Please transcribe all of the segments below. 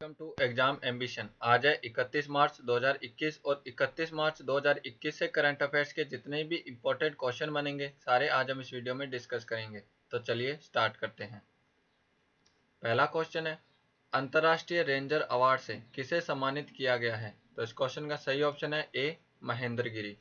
Welcome to exam ambition. आज है 31 मार्च 2021 और 31 मार्च 2021 से करंट अफेयर्स के जितने भी इम्पोर्टेंट क्वेश्चन बनेंगे सारे आज हम इस वीडियो में डिस्कस करेंगे। तो चलिए स्टार्ट करते हैं। पहला क्वेश्चन है, अंतर्राष्ट्रीय रेंजर अवार्ड से किसे सम्मानित किया गया है? तो इस क्वेश्चन का सही ऑप्शन है ए, महेंद्र गिरी।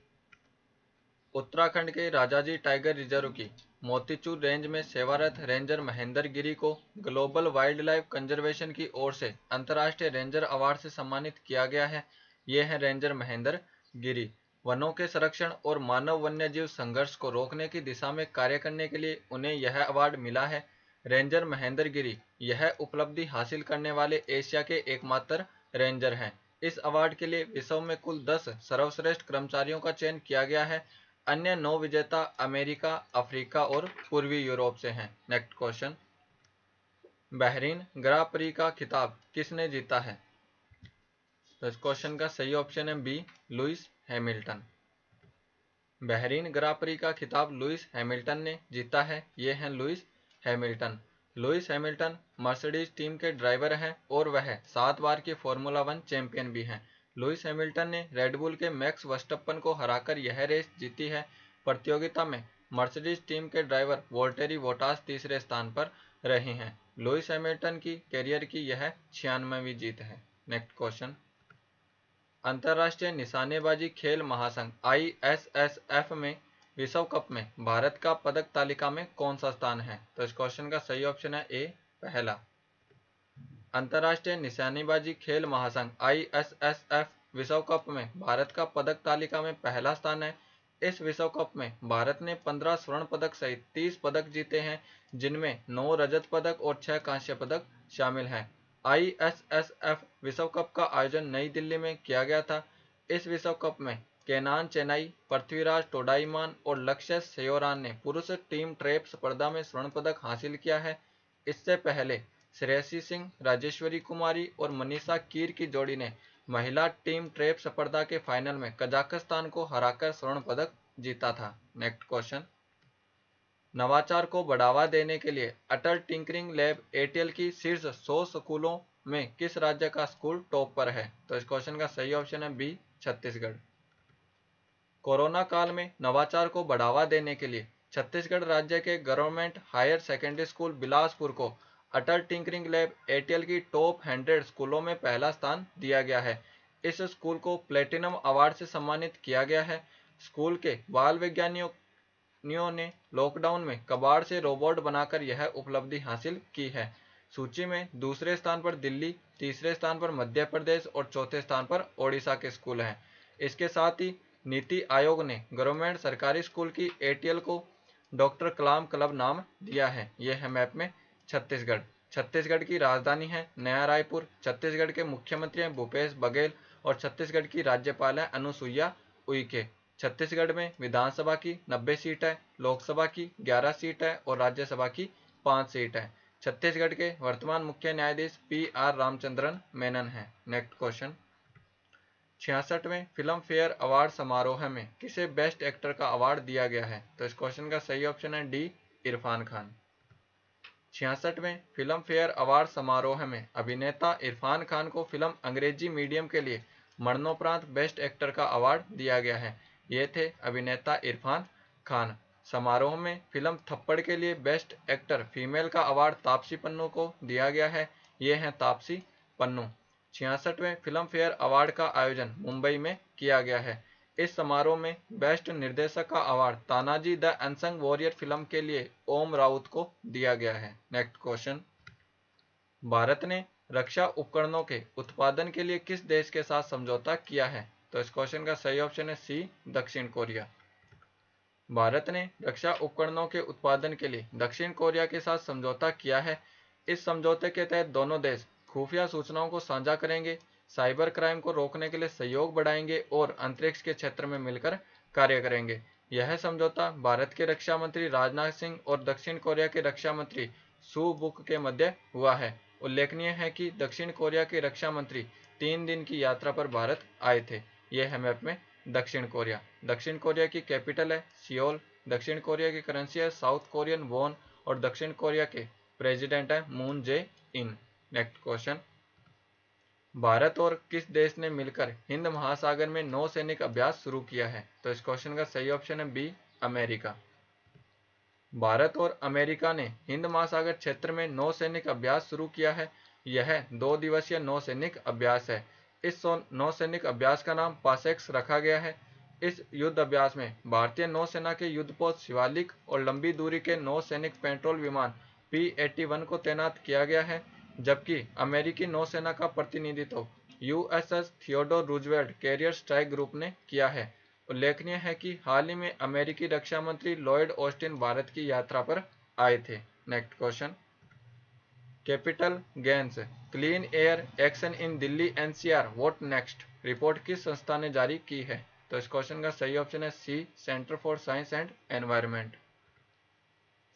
उत्तराखंड के राजाजी टाइगर रिजर्व की मोतीचूर रेंज में सेवारत रेंजर महेंद्र गिरी को ग्लोबल वाइल्ड लाइफ कंजर्वेशन की ओर से अंतर्राष्ट्रीय रेंजर अवार्ड से सम्मानित किया गया है। ये है रेंजर महेंद्र गिरी। वनों के संरक्षण और मानव वन्यजीव संघर्ष को रोकने की दिशा में कार्य करने के लिए उन्हें यह अवार्ड मिला है। रेंजर महेंद्र गिरी यह उपलब्धि हासिल करने वाले एशिया के एकमात्र रेंजर हैं। इस अवार्ड के लिए विश्व में कुल 10 सर्वश्रेष्ठ कर्मचारियों का चयन किया गया है। अन्य 9 विजेता अमेरिका, अफ्रीका और पूर्वी यूरोप से हैं। नेक्स्ट क्वेश्चन, बहरीन ग्रां प्री का खिताब किसने जीता है? तो इस क्वेश्चन का सही ऑप्शन है बी, लुइस हैमिल्टन। बहरीन ग्रां प्री का खिताब लुइस हैमिल्टन ने जीता है। ये हैं Lewis Hamilton. Lewis Hamilton Mercedes team के ड्राइवर हैं और वह 7 बार के फॉर्मूला 1 चैंपियन भी हैं। लुइस हैमिल्टन ने रेडबुल के मैक्स वर्स्टप्पन को हराकर यह रेस जीती है। प्रतियोगिता में मर्सिडीज टीम के ड्राइवर वोल्टेरी बोटास तीसरे स्थान पर रहे हैं। लुइस हैमिल्टन की कैरियर की यह 96वीं जीत है। नेक्स्ट क्वेश्चन, अंतर्राष्ट्रीय निशानेबाजी खेल महासंघ ISSF में विश्व कप में भारत का पदक तालिका में कौन सा स्थान है? तो इस क्वेश्चन का सही ऑप्शन है ए, पहला। अंतर्राष्ट्रीय निशानेबाजी खेल महासंघ ISSF विश्व कप में भारत का पदक तालिका में पहला स्थान है। इस विश्व कप में भारत ने 15 स्वर्ण पदक सहित 30 पदक जीते हैं, जिनमें 9 रजत पदक और 6 कांस्य पदक शामिल हैं। ISSF विश्व कप का आयोजन नई दिल्ली में किया गया था। इस विश्व कप में केनान चेनाई, पृथ्वीराज टोडाईमान और लक्ष्य सेयोरान ने पुरुष टीम ट्रैप स्पर्धा में स्वर्ण पदक हासिल किया है। इससे पहले श्रेयसी सिंह, राजेश्वरी कुमारी और मनीषा कीर की जोड़ी ने महिला टीम ट्रैप स्पर्धा के फाइनल में कजाकिस्तान को हराकर स्वर्ण पदक जीता था। नेक्स्ट क्वेश्चन, नवाचार को बढ़ावा देने के लिए अटल टिंकरिंग लैब ATL की शीर्ष 100 स्कूलों में किस राज्य का स्कूल टॉप पर है? तो इस क्वेश्चन का सही ऑप्शन है बी, छत्तीसगढ़। कोरोना काल में नवाचार को बढ़ावा देने के लिए छत्तीसगढ़ राज्य के government higher secondary school Bilaspur को अटल टिंकरिंग लैब ATL की टॉप 100 स्कूलों में पहला स्थान दिया गया है। इस स्कूल को प्लेटिनम अवार्ड से सम्मानित किया गया है। स्कूल के बाल वैज्ञानिकों ने लॉकडाउन में कबाड़ से रोबोट बनाकर यह उपलब्धि हासिल की है। सूची में दूसरे स्थान पर दिल्ली, तीसरे स्थान पर मध्य प्रदेश और चौथे स्थान पर ओडिशा के स्कूल हैं। इसके साथ ही नीति आयोग ने गवर्नमेंट सरकारी स्कूल की ATL को डॉक्टर कलाम क्लब नाम दिया है। यह है मैप में छत्तीसगढ़। छत्तीसगढ़ की राजधानी है नया रायपुर। छत्तीसगढ़ के मुख्यमंत्री हैं भूपेश बघेल और छत्तीसगढ़ की राज्यपाल है अनुसुईया उइके। छत्तीसगढ़ में विधानसभा की 90 सीट है, लोकसभा की 11 सीट है और राज्यसभा की 5 सीट है। छत्तीसगढ़ के वर्तमान मुख्य न्यायाधीश PR रामचंद्रन मेनन है। नेक्स्ट क्वेश्चन, 66वें फिल्म फेयर अवार्ड समारोह में किसे बेस्ट एक्टर का अवार्ड दिया गया है? तो इस क्वेश्चन का सही ऑप्शन है डी, इरफान खान। 66वें फिल्म फेयर अवार्ड समारोह में अभिनेता इरफान खान को फिल्म अंग्रेजी मीडियम के लिए मरणोपरांत बेस्ट एक्टर का अवार्ड दिया गया है। ये थे अभिनेता इरफान खान। समारोह में फिल्म थप्पड़ के लिए बेस्ट एक्टर फीमेल का अवार्ड तापसी पन्नू को दिया गया है। ये हैं तापसी पन्नू। 66वें फिल्म फेयर अवार्ड का आयोजन मुंबई में किया गया है। इस समारोह में बेस्ट निर्देशक का award Tanaji the unsung warrior film के लिए ओम राउत को दिया गया है। नेक्स्ट क्वेश्चन, भारत ने रक्षा उपकरणों के उत्पादन के लिए किस देश के साथ समझौता किया है? तो इस क्वेश्चन का सही ऑप्शन है सी, दक्षिण कोरिया। भारत ने रक्षा उपकरणों के उत्पादन के लिए दक्षिण कोरिया के साथ समझौता किया है। इस समझौते के तहत दोनों देश खुफिया सूचनाओं को साझा करेंगे, साइबर क्राइम को रोकने के लिए सहयोग बढ़ाएंगे और अंतरिक्ष के क्षेत्र में मिलकर कार्य करेंगे। यह समझौता भारत के रक्षा मंत्री राजनाथ सिंह और दक्षिण कोरिया के रक्षा मंत्री सू बुक के मध्य हुआ है। उल्लेखनीय है कि दक्षिण कोरिया के रक्षा मंत्री 3 दिन की यात्रा पर भारत आए थे। यह है मैप में दक्षिण कोरिया। दक्षिण कोरिया की कैपिटल है सियोल। दक्षिण कोरिया की करेंसी है साउथ कोरियन वॉन और दक्षिण कोरिया के प्रेसिडेंट है मून जे इन। नेक्स्ट क्वेश्चन, भारत और किस देश ने मिलकर हिंद महासागर में नौसैनिक अभ्यास शुरू किया है? तो इस क्वेश्चन का सही ऑप्शन है बी, अमेरिका। भारत और अमेरिका ने हिंद महासागर क्षेत्र में नौसैनिक अभ्यास शुरू किया है। यह 2 दिवसीय नौसैनिक अभ्यास है। इस नौसैनिक अभ्यास का नाम पासेक्स रखा गया है। इस युद्ध अभ्यास में भारतीय नौसेना के युद्धपोत शिवालिक और लंबी दूरी के नौसैनिक पेट्रोल विमान P-81 को तैनात किया गया है, जबकि अमेरिकी नौसेना का प्रतिनिधित्व USS Theodore Roosevelt carrier strike group ने किया है। उल्लेखनीय है कि हाल ही में अमेरिकी रक्षा मंत्री लॉयड ऑस्टिन भारत की यात्रा पर आए थे। Next question, capital gains clean air action in Delhi NCR what next report किस संस्था ने जारी की है? तो इस क्वेश्चन का सही ऑप्शन है C, centre for science and environment.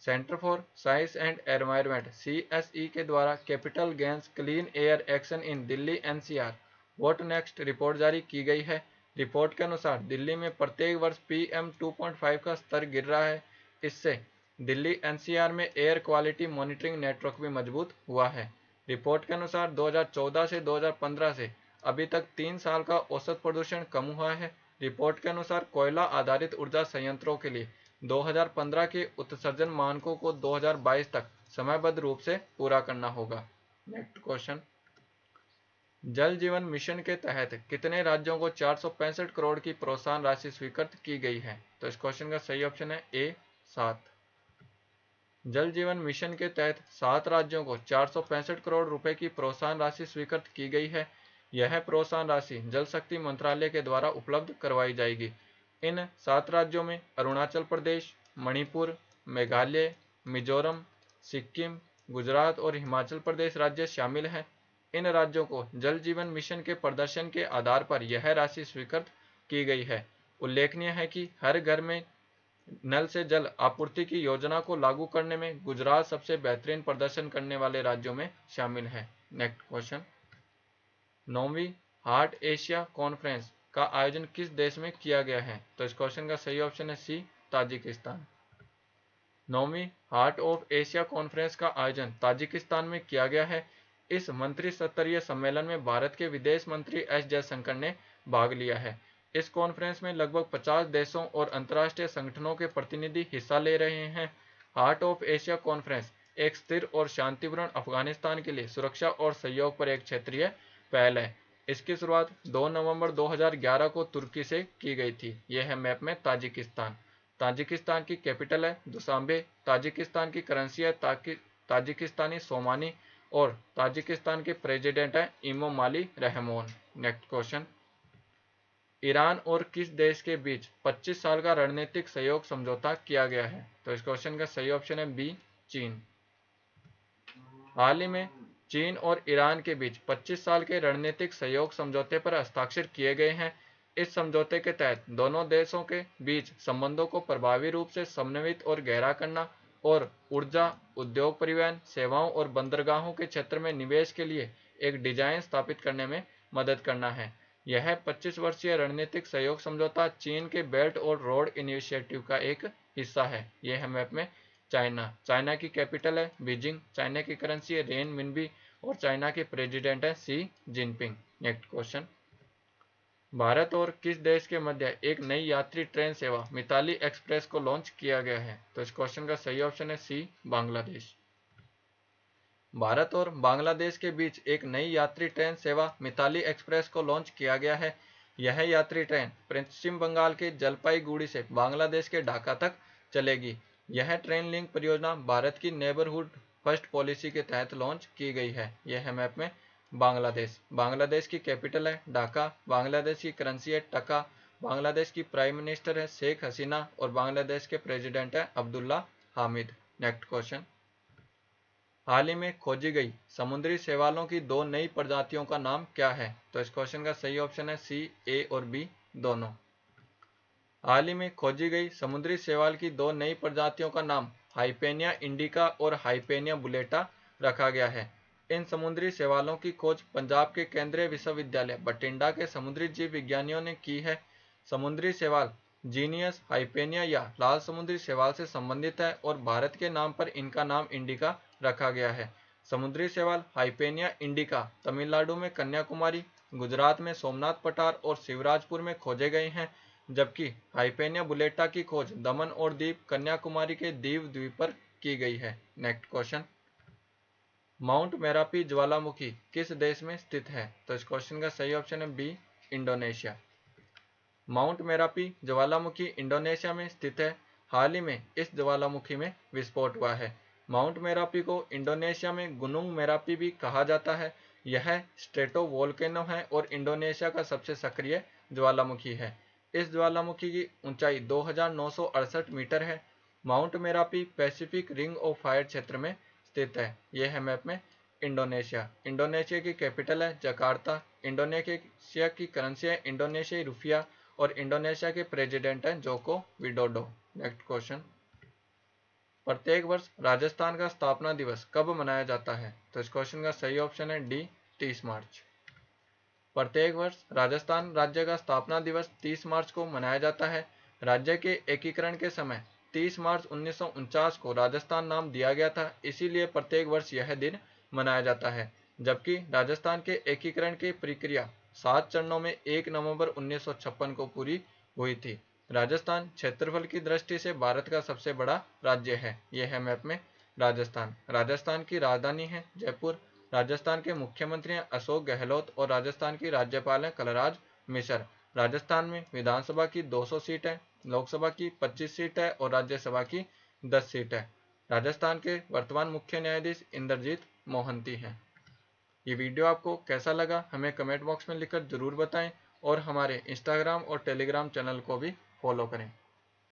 Centre for science and environment CSE के द्वारा capital gains clean air action in Delhi NCR what next report जारी की गई है। रिपोर्ट के अनुसार दिल्ली में प्रत्येक वर्ष PM 2.5 का स्तर गिर रहा है। इससे दिल्ली NCR में एयर क्वालिटी मॉनिटरिंग नेटवर्क भी मजबूत हुआ है। रिपोर्ट के अनुसार 2014 से 2015 से अभी तक 3 साल का औसत प्रदूषण कम हुआ है। रिपोर्ट के अनुसार कोयला आधारित ऊर्जा संयंत्रों के लिए 2015 के उत्सर्जन मानकों को 2022 तक समयबद्ध रूप से पूरा करना होगा। नेक्स्ट क्वेश्चन, जल जीवन मिशन के तहत कितने राज्यों को 465 करोड़ की प्रोत्साहन राशि स्वीकृत की गई है? तो इस क्वेश्चन का सही ऑप्शन है ए, 7। जल जीवन मिशन के तहत 7 राज्यों को 465 करोड़ रुपए की प्रोत्साहन राशि स्वीकृत की गई है। यह प्रोत्साहन राशि जल शक्ति मंत्रालय के द्वारा उपलब्ध करवाई जाएगी। इन 7 राज्यों में अरुणाचल प्रदेश, मणिपुर, मेघालय, मिजोरम, सिक्किम, गुजरात और हिमाचल प्रदेश राज्य शामिल हैं। इन राज्यों को जल जीवन मिशन के प्रदर्शन के आधार पर यह राशि स्वीकृत की गई है। उल्लेखनीय है कि हर घर में नल से जल आपूर्ति की योजना को लागू करने में गुजरात सबसे बेहतरीन प्रदर्शन करने वाले राज्यों में शामिल है। नेक्स्ट क्वेश्चन, 9वीं हार्ट एशिया कॉन्फ्रेंस का आयोजन किस देश में किया गया है? तो इस क्वेश्चन का सही ऑप्शन है सी, ताजिकिस्तान। 9वीं हार्ट ऑफ एशिया कॉन्फ्रेंस का आयोजन ताजिकिस्तान में किया गया है। इस मंत्री स्तरीय सम्मेलन में भारत के विदेश मंत्री एस जयशंकर ने भाग लिया है। इस कॉन्फ्रेंस में लगभग 50 देशों और अंतर्राष्ट्रीय संगठनों के प्रतिनिधि हिस्सा ले रहे हैं। हार्ट ऑफ एशिया कॉन्फ्रेंस एक स्थिर और शांतिपूर्ण अफगानिस्तान के लिए सुरक्षा और सहयोग पर एक क्षेत्रीय पहल है। इसकी शुरुआत 2 नवंबर 2011 को तुर्की से की गई थी। यह है मैप में ताजिकिस्तान। ताजिकिस्तान की कैपिटल है दुशांबे। ताजिकिस्तान की करेंसी है ताजिकिस्तानी सोमानी और ताजिकिस्तान के प्रेसिडेंट है Emomali Rahmon. Next question, Iran और किस देश के बीच 25 साल का रणनीतिक सहयोग समझौता किया गया है? तो इस क्वेश्चन का सही ऑप्शन है बी, चीन। हाल ही में चीन और ईरान के बीच 25 साल के रणनीतिक सहयोग समझौते पर हस्ताक्षर किए गए हैं। इस समझौते के तहत दोनों देशों के बीच संबंधों को प्रभावी रूप से समन्वित और गहरा करना और ऊर्जा, उद्योग, परिवहन, सेवाओं और बंदरगाहों के क्षेत्र में निवेश के लिए एक डिजाइन स्थापित करने में मदद करना है। यह 25 वर्षीय रणनीतिक सहयोग समझौता चीन के बेल्ट और रोड इनिशिएटिव का एक हिस्सा है। यह है मैप में चाइना की कैपिटल है बीजिंग। चाइना की करेंसी है रेन मिनबी और चाइना के प्रेसिडेंट है सी जिनपिंग। नेक्स्ट क्वेश्चन, भारत और किस देश के मध्य एक नई यात्री ट्रेन सेवा मिताली एक्सप्रेस को लॉन्च किया गया है? तो इस क्वेश्चन का सही ऑप्शन है सी, बांग्लादेश। भारत और बांग्लादेश के बीच एक नई यात्री ट्रेन सेवा मिताली एक्सप्रेस को लॉन्च किया गया है। यह यात्री ट्रेन पश्चिम बंगाल के जलपाईगुड़ी से बांग्लादेश के ढाका तक चलेगी। यह ट्रेन लिंक परियोजना भारत की नेबरहुड फर्स्ट पॉलिसी के तहत लॉन्च की गई है। यह है मैप में बांग्लादेश। बांग्लादेश की कैपिटल है ढाका। बांग्लादेश की करेंसी है टका। बांग्लादेश की प्राइम मिनिस्टर है शेख हसीना और बांग्लादेश के प्रेसिडेंट है अब्दुल्ला हामिद। नेक्स्ट क्वेश्चन, हाल ही में खोजी गई समुद्री शैवालों की 2 नई प्रजातियों का नाम क्या है? तो इस क्वेश्चन का सही ऑप्शन है सी, ए और बी दोनों। हाल ही में खोजी गई समुद्री शैवाल की 2 नई प्रजातियों का नाम हाइपेनिया इंडिका और हाइपेनिया बुलेटा रखा गया है। इन समुद्री शैवालों की खोज पंजाब के केंद्रीय विश्वविद्यालय बठिंडा के समुद्री जीव विज्ञानियों ने की है। समुद्री शैवाल जीनियस हाइपेनिया या लाल समुद्री शैवाल से संबंधित है और भारत के नाम पर इनका नाम इंडिका रखा गया है। समुद्री शैवाल हाइपेनिया इंडिका तमिलनाडु में कन्याकुमारी, गुजरात में सोमनाथ पठार और शिवराजपुर में खोजे गए हैं, जबकि हाइपेनिया बुलेटा की खोज दमन और दीव कन्याकुमारी के दीव द्वीप पर की गई है। नेक्स्ट क्वेश्चन, माउंट मेरापी ज्वालामुखी किस देश में स्थित है? तो इस क्वेश्चन का सही ऑप्शन है बी, इंडोनेशिया। माउंट मेरापी ज्वालामुखी इंडोनेशिया में स्थित है। हाल ही में इस ज्वालामुखी में विस्फोट हुआ है। माउंट मेरापी को इंडोनेशिया में गुनुंग मेरापी भी कहा जाता है। यह स्ट्रेटोवोल्केनो है और इंडोनेशिया का सबसे सक्रिय ज्वालामुखी है। इस ज्वालामुखी की ऊंचाई 2968 मीटर है। Mount Merapi Pacific ring of fire क्षेत्र में स्थित है। यह है मैप में इंडोनेशिया। इंडोनेशिया की कैपिटल है जकार्ता। इंडोनेशिया की करेंसी है इंडोनेशियाई रुपया और इंडोनेशिया के प्रेसिडेंट हैं जोको विडोडो। नेक्स्ट क्वेश्चन, प्रत्येक वर्ष राजस्थान का स्थापना दिवस कब मनाया जाता है? तो इस क्वेश्चन का सही ऑप्शन है डी, 30 मार्च। प्रत्येक वर्ष राजस्थान राज्य का स्थापना दिवस 30 मार्च को मनाया जाता है। राज्य के एकीकरण के समय 30 मार्च 1949 को राजस्थान नाम दिया गया था, इसीलिए प्रत्येक वर्ष यह दिन मनाया जाता है। जबकि राजस्थान के एकीकरण की प्रक्रिया 7 चरणों में 1 नवंबर 1956 को पूरी हुई थी। राजस्थान क्षेत्रफल की दृष्टि से भारत का सबसे बड़ा राज्य है। यह है मैप में राजस्थान। राजस्थान की राजधानी है जयपुर। राजस्थान के मुख्यमंत्री हैं अशोक गहलोत और राजस्थान की राज्यपाल हैं कलराज मिश्र। राजस्थान में विधानसभा की 200 सीट है, लोकसभा की 25 सीट है और राज्यसभा की 10 सीट है। राजस्थान के वर्तमान मुख्य न्यायाधीश इंद्रजीत मोहंती हैं। ये वीडियो आपको कैसा लगा हमें कमेंट बॉक्स में लिखकर जरूर बताएं और हमारे इंस्टाग्राम और टेलीग्राम चैनल को भी फॉलो करें।